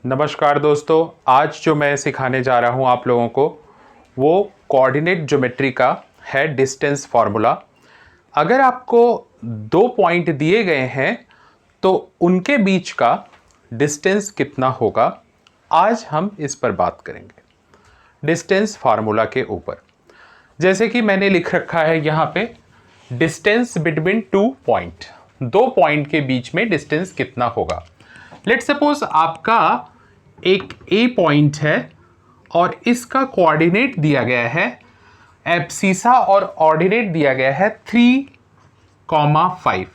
नमस्कार दोस्तों, आज जो मैं सिखाने जा रहा हूँ आप लोगों को वो कोऑर्डिनेट ज्योमेट्री का है डिस्टेंस फार्मूला। अगर आपको दो पॉइंट दिए गए हैं तो उनके बीच का डिस्टेंस कितना होगा, आज हम इस पर बात करेंगे डिस्टेंस फार्मूला के ऊपर। जैसे कि मैंने लिख रखा है यहाँ पे डिस्टेंस बिटवीन टू पॉइंट, दो पॉइंट के बीच में डिस्टेंस कितना होगा। लेट्स सपोज आपका एक ए पॉइंट है और इसका कोऑर्डिनेट दिया गया है एब्सिसा और ऑर्डिनेट दिया गया है 3,5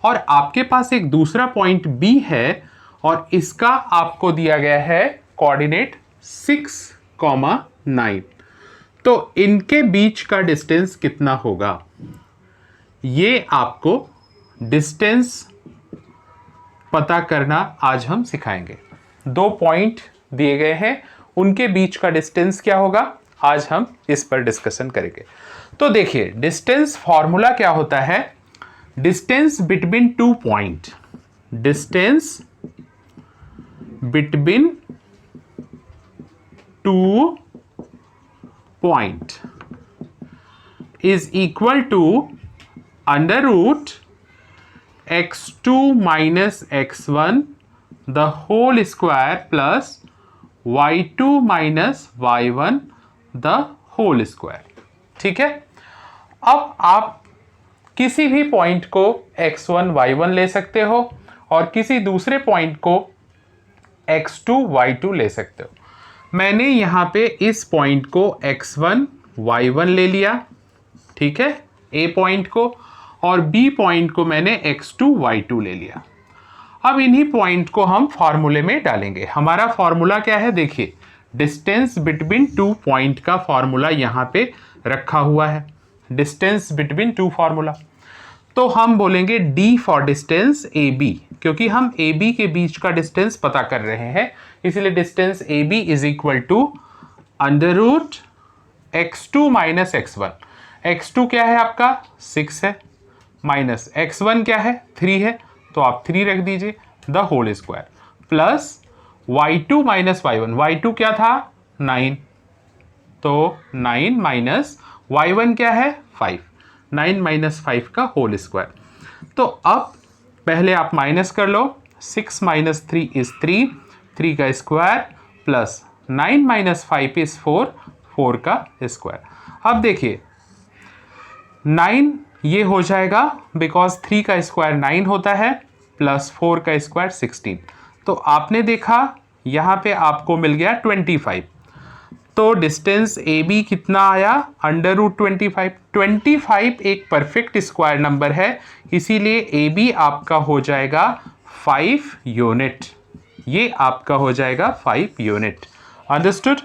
और आपके पास एक दूसरा पॉइंट बी है और इसका आपको दिया गया है कोऑर्डिनेट 6,9। तो इनके बीच का डिस्टेंस कितना होगा, ये आपको डिस्टेंस पता करना आज हम सिखाएंगे। दो पॉइंट दिए गए हैं, उनके बीच का डिस्टेंस क्या होगा, आज हम इस पर डिस्कशन करेंगे। तो देखिए डिस्टेंस फॉर्मूला क्या होता है, distance between two point, distance between two point is equal to under root x2 minus x1 the whole square plus y2 minus y1 the whole square। ठीक है, अब आप किसी भी पॉइंट को x1 y1 ले सकते हो और किसी दूसरे पॉइंट को x2 y2 ले सकते हो। मैंने यहाँ पे इस पॉइंट को x1 y1 ले लिया, ठीक है, a पॉइंट को, और B पॉइंट को मैंने x2 y2 ले लिया। अब इन्हीं पॉइंट को हम फॉर्मूले में डालेंगे। हमारा फॉर्मूला क्या है, देखिए डिस्टेंस बिटवीन टू पॉइंट का फॉर्मूला यहाँ पे रखा हुआ है, डिस्टेंस बिटवीन टू फॉर्मूला। तो हम बोलेंगे D फॉर डिस्टेंस AB, क्योंकि हम AB के बीच का डिस्टेंस पता कर रहे हैं, इसलिए distance AB is equal to under root x2 minus x1। x2 क्या है आपका 6 है, माइनस x1 क्या है 3 है, तो आप 3 रख दीजिए, the whole square, plus y2 minus y1, y2 क्या था 9, तो 9 माइनस y1 क्या है 5, 9 माइनस 5 का होल स्क्वायर। तो अब पहले आप माइनस कर लो, 6 माइनस 3 इज 3, 3 का स्क्वायर प्लस 9 माइनस 5 इज 4, 4 का स्क्वायर। अब देखिए 9 ये हो जाएगा बिकॉज 3 का स्क्वायर 9 होता है, प्लस 4 का स्क्वायर 16, तो आपने देखा यहाँ पे आपको मिल गया 25। तो डिस्टेंस ए बी कितना आया, अंडर रूट 25। 25 एक परफेक्ट स्क्वायर नंबर है, इसीलिए ए बी आपका हो जाएगा 5 यूनिट, ये आपका हो जाएगा 5 यूनिट। अंडरस्टूड।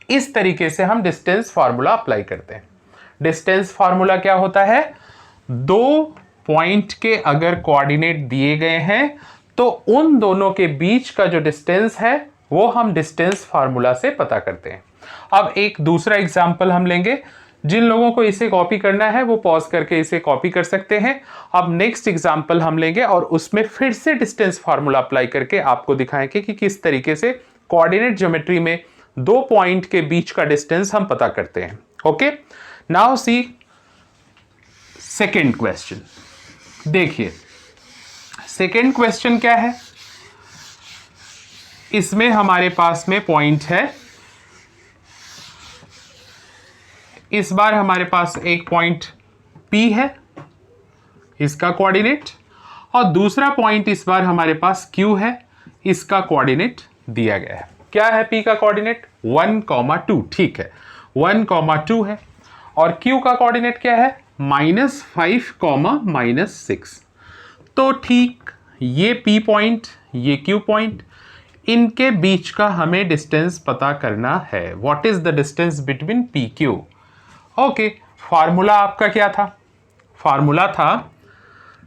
इस तरीके से हम डिस्टेंस फार्मूला अप्लाई करते हैं। डिस्टेंस फार्मूला क्या होता है, दो पॉइंट के अगर कोऑर्डिनेट दिए गए हैं तो उन दोनों के बीच का जो डिस्टेंस है वो हम डिस्टेंस फार्मूला से पता करते हैं। अब एक दूसरा एग्जांपल हम लेंगे, जिन लोगों को इसे कॉपी करना है वो पॉज करके इसे कॉपी कर सकते हैं। अब नेक्स्ट एग्जांपल हम लेंगे और उसमें फिर से डिस्टेंस फार्मूला अप्लाई करके आपको दिखाएंगे कि किस तरीके से कोऑर्डिनेट ज्योमेट्री में दो पॉइंट के बीच का डिस्टेंस हम पता करते हैं। Okay, now see second question. देखिए सेकेंड क्वेश्चन क्या है, इसमें हमारे पास में पॉइंट है, इस बार हमारे पास एक पॉइंट P है, इसका कोऑर्डिनेट, और दूसरा पॉइंट इस बार हमारे पास Q है, इसका कोऑर्डिनेट दिया गया है। क्या है P का कोऑर्डिनेट 1,2, ठीक है 1,2 है, और Q का कोऑर्डिनेट क्या है -5, -6। तो ठीक ये P पॉइंट ये Q पॉइंट, इनके बीच का हमें डिस्टेंस पता करना है। What is the distance between PQ। Okay, formula आपका क्या था, फार्मूला था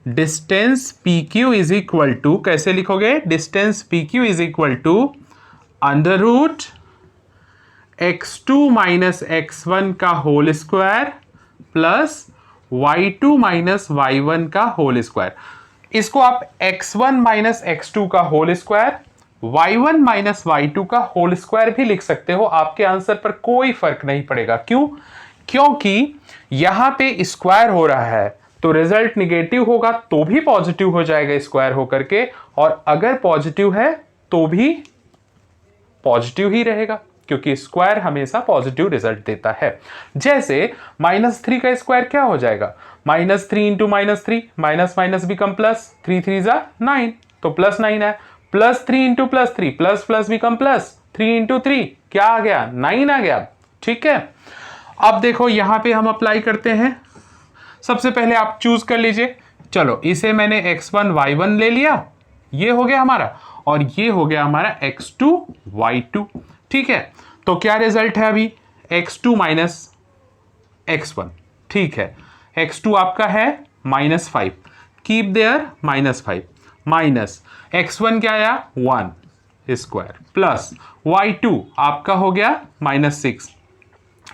distance PQ is equal to, कैसे लिखोगे, distance PQ is equal to under root x2 minus x1 का whole square plus y2 minus y1 का होल स्क्वायर। इसको आप x1 माइनस x2 का whole square y1 minus y2 का whole square भी लिख सकते हो, आपके आंसर पर कोई फर्क नहीं पड़ेगा। क्यों? क्योंकि यहां पे स्क्वायर हो रहा है तो रिजल्ट निगेटिव होगा तो भी पॉजिटिव हो जाएगा स्क्वायर होकर के, और अगर पॉजिटिव है तो भी पॉजिटिव ही रहेगा, क्योंकि स्क्वायर हमेशा पॉजिटिव रिजल्ट देता है। जैसे -3 का स्क्वायर क्या हो जाएगा? -3 into -3, minus minus become plus, 3 3 जा 9, तो +9 है। +3 into +3, plus plus become plus, 3 into 3 क्या आ गया? 9 आ गया। ठीक है, अब देखो यहां पे हम अप्लाई करते हैं। सबसे पहले आप चूज कर लीजिए। चलो इसे मैंने x1 y1 ले लिया, ये हो गया हमारा, और ये हो गया हमारा x2 y2। ठीक है, तो क्या रिजल्ट है अभी? x2 minus x1। ठीक है, x2 आपका है -5, कीप देयर -5, माइनस x1 क्या आया? 1 स्क्वायर, प्लस y2 आपका हो गया -6,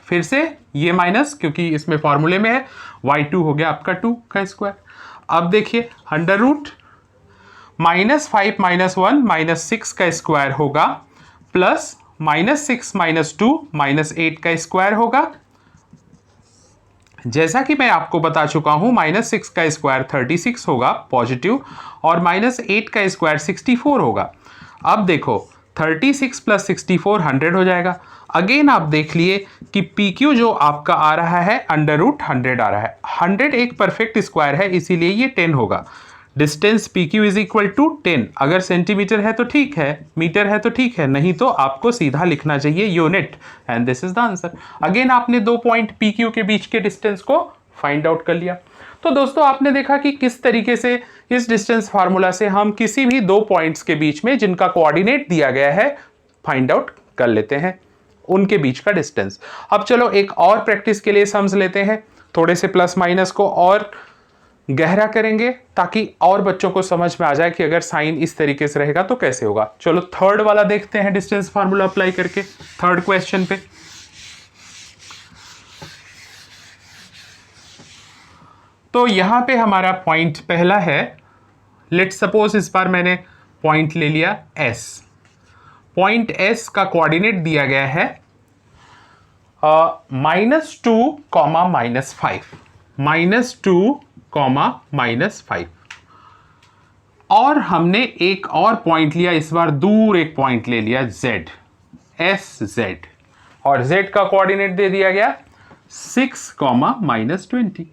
फिर से ये माइनस क्योंकि इसमें फॉर्मूले में है, y2 हो गया आपका 2 का स्क्वायर। अब देखिए अंडर रूट -5 -1 -6 का स्क्वायर होगा, प्लस -6 -2 -8 का स्क्वायर होगा। जैसा कि मैं आपको बता चुका हूं, -6 का स्क्वायर 36 होगा पॉजिटिव, और -8 का स्क्वायर 64 होगा। अब देखो 36 प्लस 64 100 हो जाएगा। अगेन आप देख लिए कि PQ जो आपका आ रहा है अंडर रूट 100 आ रहा है। 100 एक परफेक्ट स्क्वायर है, इसीलिए ये 10 होगा। Distance PQ is equal to 10। अगर सेंटीमीटर है तो ठीक है, मीटर है तो ठीक है, नहीं तो आपको सीधा लिखना चाहिए unit, and this is the answer. Again आपने 2 पॉइंट PQ के बीच के डिस्टेंस को फाइंड आउट कर लिया। तो दोस्तों आपने देखा कि किस तरीके से इस डिस्टेंस फार्मूला से हम किसी भी 2 पॉइंट्स के बीच में जिनका कोऑर्डिनेट दिया गया है फाइंड आउट कर लेते हैं उनके बीच का डिस्टेंस। अब चलो एक और प्रैक्टिस के लिए सम्स लेते हैं, थोड़े से प्लस माइनस को और गहरा करेंगे ताकि और बच्चों को समझ में आ जाए कि अगर साइन इस तरीके से रहेगा तो कैसे होगा। चलो थर्ड वाला देखते हैं डिस्टेंस फार्मूला अप्लाई करके, थर्ड क्वेश्चन पे। तो यहां पे हमारा पॉइंट पहला है, लेट्स सपोज इस बार मैंने पॉइंट ले लिया S। पॉइंट S का कोऑर्डिनेट दिया गया है -2, -5, -2, -5, और हमने एक और पॉइंट लिया, इस बार दूर एक पॉइंट ले लिया Z, SZ, और Z का कोऑर्डिनेट दे दिया गया 6, -20।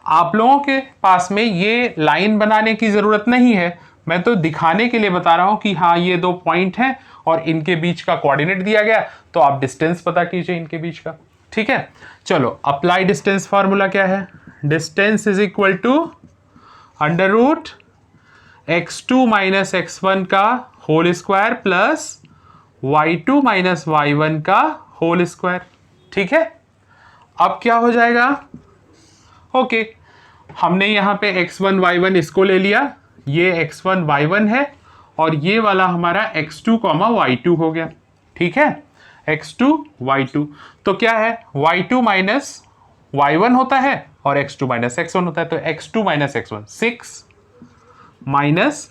आप लोगों के पास में ये लाइन बनाने की जरूरत नहीं है, मैं तो दिखाने के लिए बता रहा हूं कि हाँ ये 2 पॉइंट हैं और इनके बीच का कोऑर्डिनेट दिया गया, तो आप डिस्टेंस पता कीजिए इनके बीच का। ठीक है, चलो अप्लाई डिस्टेंस फार्मूला क्या है? Distance is equal to under root x2 minus x1 का whole square plus y2 minus y1 का होल स्क्वायर। ठीक है, अब क्या हो जाएगा? ओके, हमने यहाँ पे x1 y1 इसको ले लिया, ये x1 y1 है, और ये वाला हमारा x2 y2 हो गया। ठीक है, x2 y2, तो क्या है? y2 माइनस y1 होता है और x2 माइनस x1 होता है, तो x2 माइनस x1 6 माइनस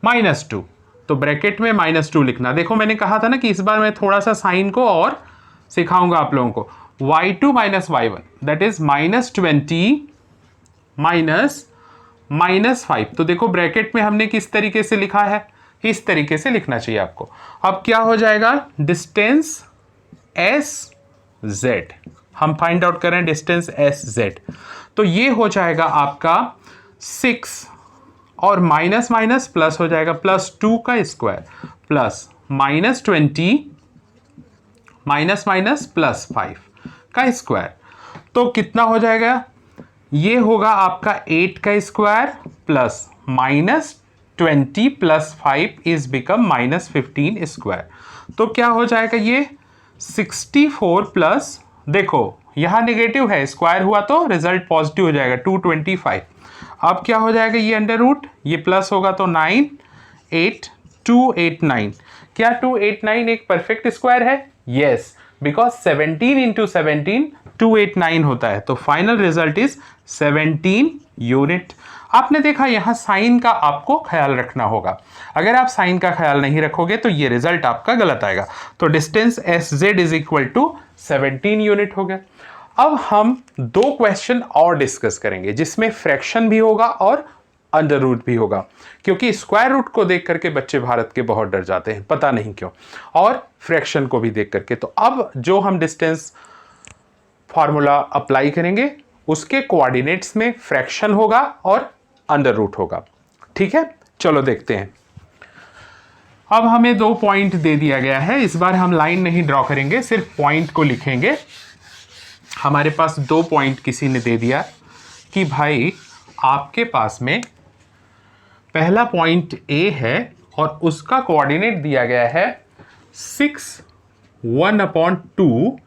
-2, तो ब्रैकेट में -2 लिखना। देखो मैंने कहा था ना कि इस बार मैं थोड़ा सा साइन को और सिखाऊंगा आप लोगों को। y2 minus y1 that is -20 minus -5, तो देखो ब्रैकेट में हमने किस तरीके से लिखा है, इस तरीके से लिखना चाहिए आपको। अब क्या हो जाएगा? डिस्टेंस SZ, हम फाइंड आउट करें डिस्टेंस SZ, तो ये हो जाएगा आपका 6 और माइनस माइनस प्लस हो जाएगा, +2 का स्क्वायर प्लस -20 माइनस माइनस +5 का स्क्वायर, तो कितना हो जाएगा? ये होगा आपका 8 का square plus -20 + 5 is become -15 square, तो क्या हो जाएगा? ये 64 प्लस, देखो यहां नेगेटिव है, स्क्वायर हुआ तो रिजल्ट पॉजिटिव हो जाएगा 225। अब क्या हो जाएगा? ये अंडर रूट, ये प्लस होगा तो 9 8 289, क्या 289 एक परफेक्ट स्क्वायर है? यस, बिकॉज 17 इंटू 17 289 होता है, तो फाइनल रिजल्ट इज 17 यूनिट। आपने देखा यहाँ साइन का आपको ख्याल रखना होगा, अगर आप साइन का ख्याल नहीं रखोगे तो ये रिजल्ट आपका गलत आएगा। तो distance S Z is equal to 17 unit हो गया। अब हम 2 क्वेश्चन और डिस्कस करेंगे जिसमें फ्रैक्शन भी होगा और अंडर रूट भी होगा, क्योंकि स्क्वायर रूट को देख करके बच्चे भारत के बहुत डर जाते हैं, पता नहीं क्यों, और फ्रैक्शन को भी देख करके। तो अब जो हम डिस्टेंस फॉर्मूला अप्लाई करेंगे उसके कोऑर्डिनेट्स में फ्रैक्शन होगा और अंडर रूट होगा। ठीक है, चलो देखते हैं। अब हमें 2 पॉइंट दे दिया गया है, इस बार हम लाइन नहीं ड्रॉ करेंगे, सिर्फ पॉइंट को लिखेंगे। हमारे पास 2 पॉइंट किसी ने दे दिया कि भाई आपके पास में पहला पॉइंट ए है और उसका कोऑर्डिनेट दिया गया है 6 1/2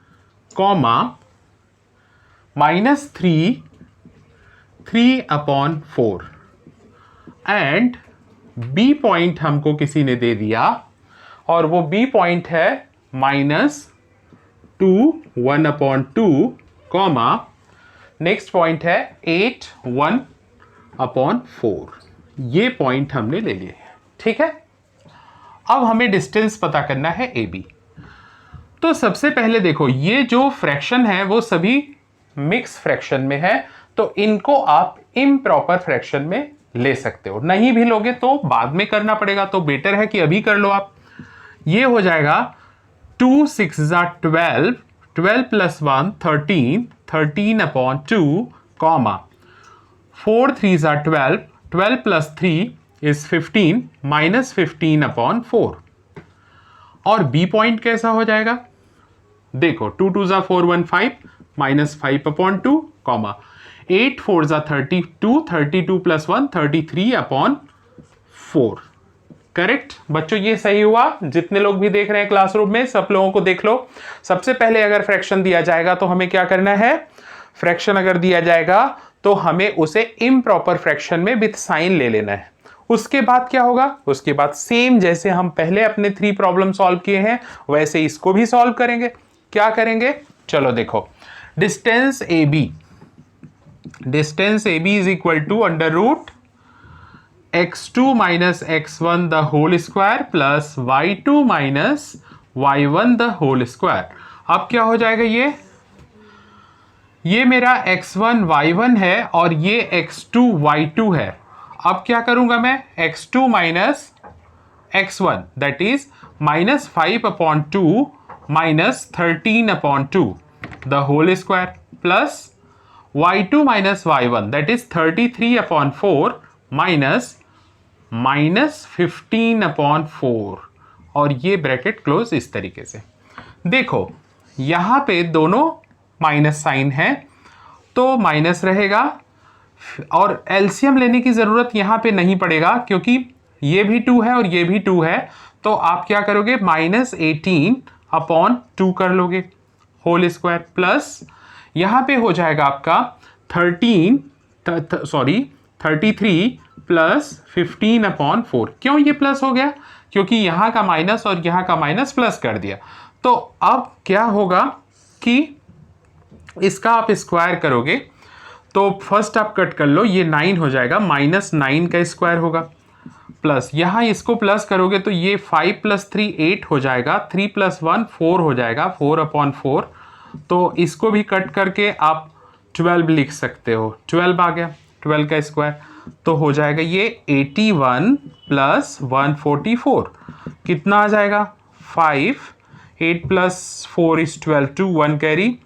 कॉमा -3 3/4 एंड बी पॉइंट हमको किसी ने दे दिया और वो बी पॉइंट है -2 1/2 कॉमा नेक्स्ट पॉइंट है 8 1/4। ये पॉइंट हमने ले लिए। ठीक है, अब हमें डिस्टेंस पता करना है ए बी। तो सबसे पहले देखो, ये जो फ्रैक्शन है वो सभी मिक्स फ्रैक्शन में है, तो इनको आप इम्प्रॉपर फ्रैक्शन में ले सकते हो, नहीं भी लोगे तो बाद में करना पड़ेगा, तो बेटर है कि अभी कर लो आप। ये हो जाएगा 2 6 12 12 + 1 13 13/2 कॉमा 4 3 12 12 + 3 is 15 -15/4। और बी पॉइंट कैसा हो जाएगा, देखो 2 2 4 1 5 -5/2 कॉमा 8 4 32 32 + 1 33/4। करेक्ट बच्चों, ये सही हुआ। जितने लोग भी देख रहे हैं क्लासरूम में, सब लोगों को देख लो। सबसे पहले अगर फ्रैक्शन दिया जाएगा तो हमें क्या करना है, फ्रैक्शन अगर दिया जाएगा तो हमें उसे इम्प्रॉपर फ्रैक्शन में विथ साइन ले लेना है। उसके बाद क्या होगा, उसके बाद सेम जैसे हम पहले अपने 3 प्रॉब्लम सॉल्व किए हैं वैसे इसको भी सॉल्व करेंगे। क्या करेंगे, चलो देखो। Distance A B is equal to √(x2 - x1) the whole square plus y2 - y1 the whole square. अब क्या हो जाएगा, ये मेरा x1 y1 है और ये x2 y2 है। अब क्या करूंगा मैं, x2 - x1 that is -5/2 -13/2 the whole square plus y2 - y1 that is 33/4 -15/4 और ये ब्रैकेट क्लोज इस तरीके से। देखो यहां पे दोनों माइनस साइन है तो माइनस रहेगा और एलसीएम लेने की जरूरत यहां पे नहीं पड़ेगा क्योंकि ये भी 2 है और ये भी 2 है, तो आप क्या करोगे -18/2 कर लोगे होल स्क्वायर प्लस यहां पे हो जाएगा आपका 33 + 15/4। क्यों ये प्लस हो गया, क्योंकि यहां का माइनस और यहां का माइनस प्लस कर दिया। तो अब क्या होगा कि इसका आप स्क्वायर करोगे तो फर्स्ट आप कट कर लो, ये 9 हो जाएगा, -9 का स्क्वायर होगा प्लस यहां इसको प्लस करोगे तो ये 5 + 3 8 हो जाएगा, 3 + 1 4 हो जाएगा 4/4। तो इसको भी कट करके आप 12 लिख सकते हो, 12 आ गया, 12 का स्क्वायर तो हो जाएगा ये 81 + 144 कितना आ जाएगा 5 8 + 4 is 12 2 1 कैरी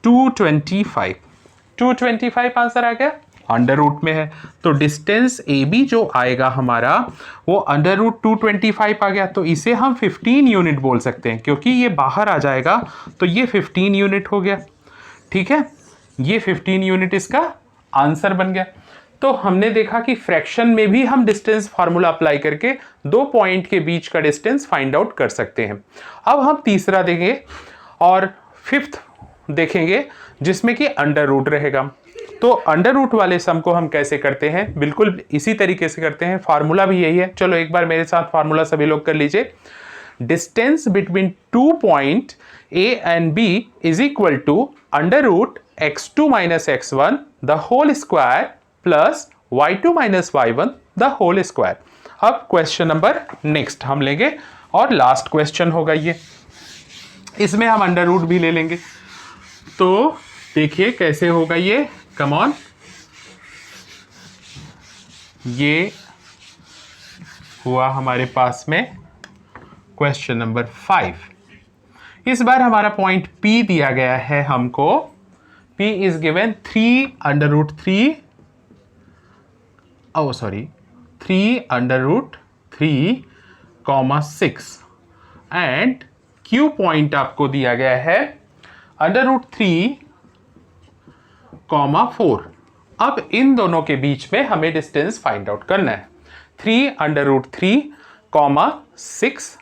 225 आंसर आ गया, अंडर रूट में है। तो डिस्टेंस ए बी जो आएगा हमारा वो √225 आ गया, तो इसे हम 15 यूनिट बोल सकते हैं क्योंकि ये बाहर आ जाएगा तो ये 15 यूनिट हो गया। ठीक है, ये 15 यूनिट इसका आंसर बन गया। तो हमने देखा कि फ्रैक्शन में भी हम डिस्टेंस फार्मूला अप्लाई करके 2 पॉइंट के बीच का डिस्टेंस फाइंड आउट कर सकते हैं। अब हम तीसरा देंगे और 5th देखेंगे जिसमें कि अंडर रूट रहेगा। तो अंडर रूट वाले सम को हम कैसे करते हैं, बिल्कुल इसी तरीके से करते हैं, फार्मूला भी यही है। चलो एक बार मेरे साथ फार्मूला सभी लोग कर लीजिए। Distance between 2 point A and B is equal to √(x2 - x1) the whole square plus y2 minus y1 the whole square. अब क्वेश्चन नंबर नेक्स्ट हम लेंगे और लास्ट क्वेश्चन होगा ये, इसमें हम अंडर रूट भी ले लेंगे। तो देखिए कैसे होगा ये, कम ऑन। ये हुआ हमारे पास में क्वेश्चन नंबर 5। इस बार हमारा पॉइंट P दिया गया है हमको। P is given 3 under root 3 comma 6 and Q point आपको दिया गया है अंडर रूट 3 कॉमा 4। अब इन दोनों के बीच में हमें डिस्टेंस फाइंड आउट करना है। 3 under root 3 comma 6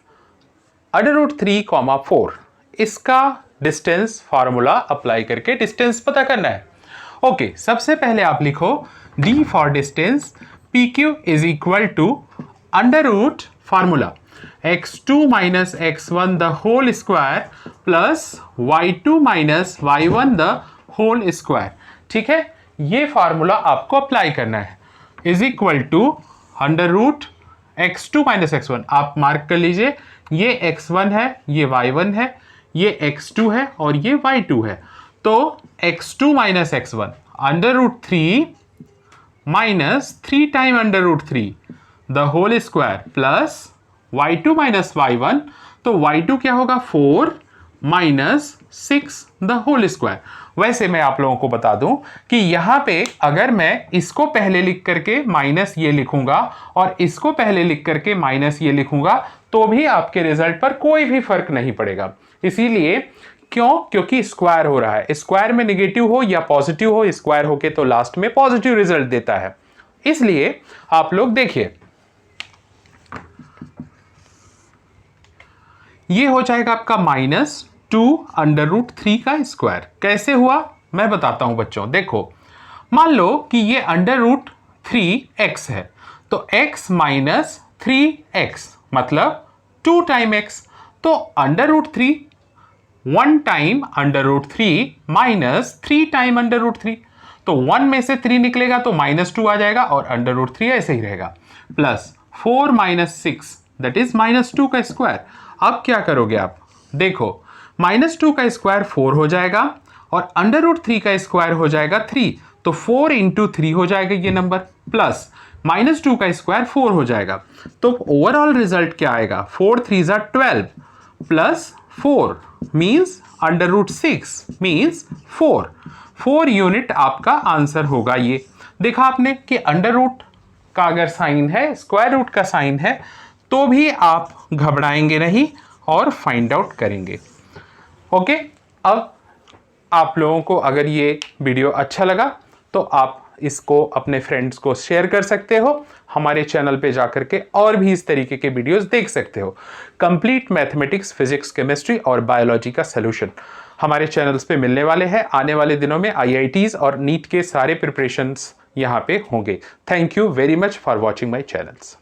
under root 3 comma 4, इसका डिस्टेंस फार्मूला अप्लाई करके डिस्टेंस पता करना है। ओके, सबसे पहले आप लिखो D for distance, PQ is equal to under root formula x2 minus x1 the whole square plus y2 minus y1 the whole square. ठीक है, ये फार्मूला आपको अप्लाई करना है। Is equal to under root x2 minus x1, आप mark कर लीजिए, ये x1 है, ये y1 है, ये x2 है और ये y2 है। तो x2 minus x1 under root 3 minus 3 time under root 3 the whole square plus y2 minus y1, तो y2 क्या होगा 4 माइनस 6 द होल स्क्वायर। वैसे मैं आप लोगों को बता दूं कि यहां पे अगर मैं इसको पहले लिख करके माइनस ये लिखूंगा और इसको पहले लिख करके माइनस ये लिखूंगा तो भी आपके रिजल्ट पर कोई भी फर्क नहीं पड़ेगा। इसीलिए क्यों? क्योंकि स्क्वायर हो रहा है। स्क्वायर में नेगेटिव हो या पॉजिटिव हो, स्क्वायर होके तो लास्ट में पॉजिटिव रिजल्ट देता है। इसलिए आप लोग देखिए, ये हो जाएगा आपका -2 अंडर रूट 3 का स्क्वायर। कैसे हुआ मैं बताता हूं बच्चों। देखो, मान लो कि ये अंडर रूट 3x है, तो x माइनस 3x मतलब 2 टाइम x, तो under root 3 1 time under root 3 minus 3 time under root 3, तो 1 में से 3 निकलेगा तो -2 आ जाएगा और अंडर रूट 3 ऐसे ही रहेगा, प्लस 4 माइनस 6 दैट इज -2 का स्क्वायर। अब क्या करोगे आप, देखो -2 का स्क्वायर 4 हो जाएगा और अंडर रूट 3 का स्क्वायर हो जाएगा 3, तो 4 इंटू 3 हो जाएगा ये नंबर, प्लस -2 का स्क्वायर 4 हो जाएगा। तो ओवरऑल रिजल्ट क्या आएगा, 4 3 ज़ा 12 plus 4 means under root 6 means 4 unit आपका आंसर होगा। ये देखा आपने कि अंडर रूट का अगर साइन है, स्क्वायर रूट का साइन है, तो भी आप घबराएंगे नहीं और फाइंड आउट करेंगे। ओके, अब आप लोगों को अगर ये वीडियो अच्छा लगा तो आप इसको अपने फ्रेंड्स को शेयर कर सकते हो। हमारे चैनल पे जाकर के और भी इस तरीके के वीडियोस देख सकते हो। कंप्लीट मैथमेटिक्स, फिजिक्स, केमिस्ट्री और बायोलॉजी का सलूशन हमारे चैनल्स पे मिलने वाले हैं। आने वाले दिनों में IITs और नीट के सारे प्रिपरेशंस यहाँ पे होंगे। Thank you very much for watching my channels.